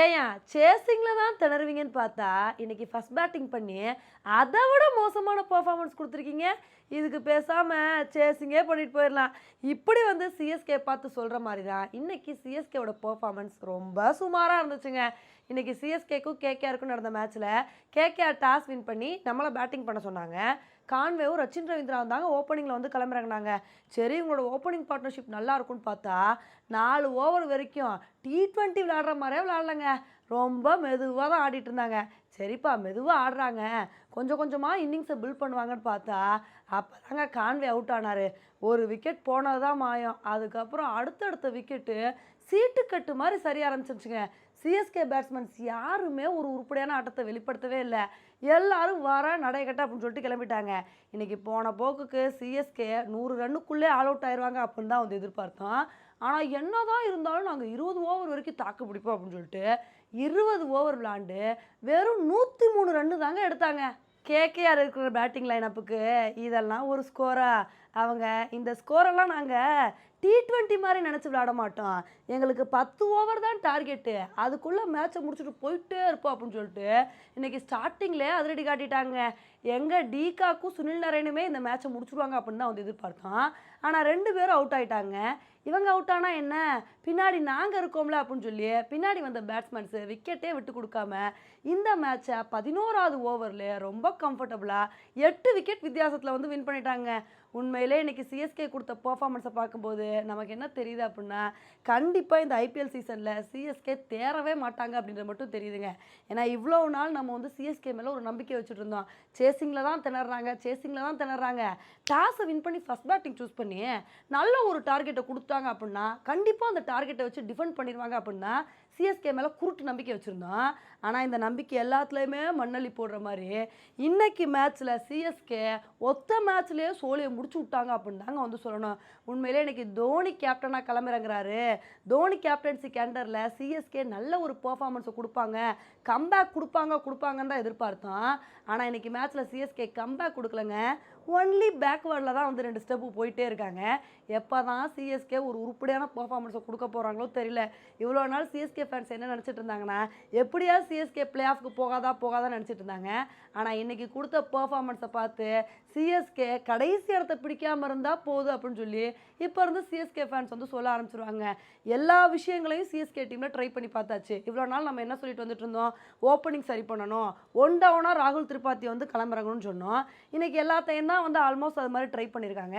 ஏன்யா சேசிங்கில் தான் திணறுவீங்கன்னு பார்த்தா இன்னைக்கு ஃபர்ஸ்ட் பேட்டிங் பண்ணி அதை விட மோசமான பெர்ஃபார்மன்ஸ் கொடுத்துருக்கீங்க. இதுக்கு பேசாமல் சேசிங்கே பண்ணிட்டு போயிடலாம். இப்படி வந்து சிஎஸ்கே பார்த்து சொல்கிற மாதிரி தான் இன்னைக்கு சிஎஸ்கேவோட பெர்ஃபார்மன்ஸ் ரொம்ப சுமாராக இருந்துச்சுங்க. இன்னைக்கு சிஎஸ்கேக்கும் கேகேஆருக்கும் நடந்த மேட்ச்சில் கேகேஆர் டாஸ் வின் பண்ணி நம்மளை பேட்டிங் பண்ண சொன்னாங்க. கான்வேவும் ரச்சின் ரவீந்திரா வந்தாங்க ஓப்பனிங்கில் வந்து கிளம்புறாங்கனாங்க. சரி இவங்களோட ஓப்பனிங் பார்ட்னர்ஷிப் நல்லா இருக்கும்னு பார்த்தா 4 ஓவர் வரைக்கும் T20 விளையாடுற மாதிரியே விளையாடலங்க. ரொம்ப மெதுவாக தான் ஆடிட்டு இருந்தாங்க. சரிப்பா மெதுவாக ஆடுறாங்க, கொஞ்சம் கொஞ்சமாக இன்னிங்ஸை பில்ட் பண்ணுவாங்கன்னு பார்த்தா அப்போ தாங்க கான்வே அவுட் ஆனார். ஒரு விக்கெட் போனது தான் மாயம். அதுக்கப்புறம் அடுத்தடுத்த விக்கெட்டு சீட்டுக்கட்டு மாதிரி சரிய ஆரம்பிச்சிருச்சுங்க. சிஎஸ்கே பேட்ஸ்மேன்ஸ் யாருமே ஒரு உருப்படியான ஆட்டத்தை வெளிப்படுத்தவே இல்லை. எல்லாரும் வர நடைக்கட்ட அப்படின்னு சொல்லிட்டு கிளம்பிட்டாங்க. இன்றைக்கி போன போக்குக்கு சிஎஸ்கே 100 ரன்னுக்குள்ளே ஆல் அவுட் ஆயிடுவாங்க அப்படின்னு தான் வந்து எதிர்பார்த்தோம். ஆனால் என்ன தான் இருந்தாலும் நாங்கள் 20 ஓவர் வரைக்கும் தாக்கு பிடிப்போம் அப்படின்னு சொல்லிட்டு 20 ஓவர் விளாண்டு வெறும் 103 ரன்னு தாங்க எடுத்தாங்க. கேகேஆர் இருக்கிற பேட்டிங் லைனப்புக்கு இதெல்லாம் ஒரு ஸ்கோரா? அவங்க இந்த ஸ்கோரெல்லாம் நாங்கள் T20 மாதிரி நினச்சி விளையாட மாட்டோம். எங்களுக்கு 10 ஓவர் தான் டார்கெட்டு, அதுக்குள்ளே மேட்சை முடிச்சுட்டு போயிட்டே இருப்போம் அப்படின்னு சொல்லிட்டு இன்றைக்கி ஸ்டார்டிங்லேயே அதிரடி காட்டிட்டாங்க. எங்கள் டீகாக்கும் சுனில் நரேனுமே இந்த மேட்சை முடிச்சுடுவாங்க அப்படின்னு தான் வந்து எதிர்பார்த்தோம். ஆனால் 2 பேரும் அவுட் ஆகிட்டாங்க. இவங்க அவுட் ஆனால் என்ன, பின்னாடி நாங்கள் இருக்கோம்ல அப்படின்னு சொல்லி பின்னாடி வந்த பேட்ஸ்மேன்ஸு விக்கெட்டே விட்டு கொடுக்காம இந்த மேட்சை 11வது ஓவரில் ரொம்ப கம்ஃபர்டபுளாக 8 விக்கெட் வித்தியாசத்தில் வந்து வின் பண்ணிட்டாங்க. உண்மையிலே இன்றைக்கி சிஎஸ்கே கொடுத்த பர்ஃபார்மன்ஸை பார்க்கும்போது நமக்கு என்ன தெரியுது அப்படின்னா, கண்டிப்பாக இந்த ஐபிஎல் சீசனில் சிஎஸ்கே தேரவே மாட்டாங்க அப்படின்றது மட்டும் தெரியுதுங்க. ஏன்னா இவ்வளோ நாள் நம்ம வந்து சிஎஸ்கே மேலே ஒரு நம்பிக்கை வச்சுட்டு இருந்தோம். சேசிங்கில் தான் திணறாங்க. டாஸை வின் பண்ணி ஃபர்ஸ்ட் பேட்டிங் சூஸ் பண்ணி நல்ல ஒரு டார்கெட்டை கொடுத்தாங்க அப்படின்னா கண்டிப்பாக அந்த டார்கெட்டை வச்சு டிஃபெண்ட் பண்ணிடுவாங்க அப்படின்னா சிஎஸ்கே மேலே குருட்டு நம்பிக்கை வச்சுருந்தோம். ஆனால் இந்த நம்பிக்கை எல்லாத்துலேயுமே மண்ணள்ளி போடுற மாதிரி இன்னைக்கு மேட்ச்சில் சிஎஸ்கே ஒத்த மேட்ச்லேயே சோழியை முடிச்சு விட்டாங்க அப்படின்னு தாங்க வந்து சொல்லணும். உண்மையிலே இன்றைக்கி தோனி கேப்டனாக கிளம்புறங்கிறாரு. தோனி கேப்டன்சி கேண்டரில் சிஎஸ்கே நல்ல ஒரு பர்ஃபார்மன்ஸை கொடுப்பாங்க, கம்பேக் கொடுப்பாங்கன்னு தான் எதிர்பார்த்தோம். ஆனால் இன்றைக்கி மேட்ச்சில் சிஎஸ்கே கம்பேக் கொடுக்கலங்க. ஒன்லி பேக்வேர்டில் தான் வந்து 2 ஸ்டெப்பு போயிட்டே இருக்காங்க. எப்போ தான் சிஎஸ்கே ஒரு உருப்படியான பர்ஃபார்மன்ஸை கொடுக்க போகிறாங்களோ தெரியல. இவ்வளோ நாள் சிஎஸ்கே ஃபேன்ஸ் என்ன நினச்சிட்டு இருந்தாங்கன்னா, எப்படியா சிஎஸ்கே பிளே ஆஃப்க்கு போகாதான் நினச்சிட்டு இருந்தாங்க. ஆனால் இன்றைக்கி கொடுத்த பர்ஃபார்மன்ஸை பார்த்து சிஎஸ்கே கடைசி இடத்த பிடிக்காமல் இருந்தால் போதும் அப்படின்னு சொல்லி இப்போ இருந்து சிஎஸ்கே ஃபேன்ஸ் வந்து சொல்ல ஆரம்பிச்சிருவாங்க. எல்லா விஷயங்களையும் சிஎஸ்கே டீமில் ட்ரை பண்ணி பார்த்தாச்சு. இவ்வளோ நாள் நம்ம என்ன சொல்லிட்டு வந்துட்டு இருந்தோம், ஓப்பனிங் சரி பண்ணணும், 1 டவுனாக ராகுல் திரிபாத்தி வந்து கிளம்புறாங்கன்னு சொன்னோம். இன்றைக்கி எல்லாத்தையும் தான் வந்து ஆல்மோஸ்ட் அது மாதிரி ட்ரை பண்ணியிருக்காங்க.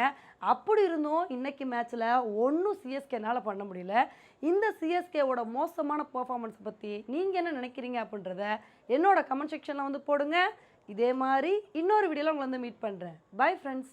அப்படி இருந்தும் இன்னைக்கு மேட்ச்சில் ஒன்றும் சிஎஸ்கேனால் பண்ண முடியல. இந்த சிஎஸ்கேவோட மோசமான பர்ஃபார்மன்ஸை பற்றி நீங்கள் என்ன நினைக்கிறீங்க அப்படின்றத என்னோட கமெண்ட் செக்ஷனில் வந்து போடுங்க. இதே மாதிரி இன்னொரு வீடியோவில் உங்களை வந்து மீட் பண்ணுறேன். Bye friends.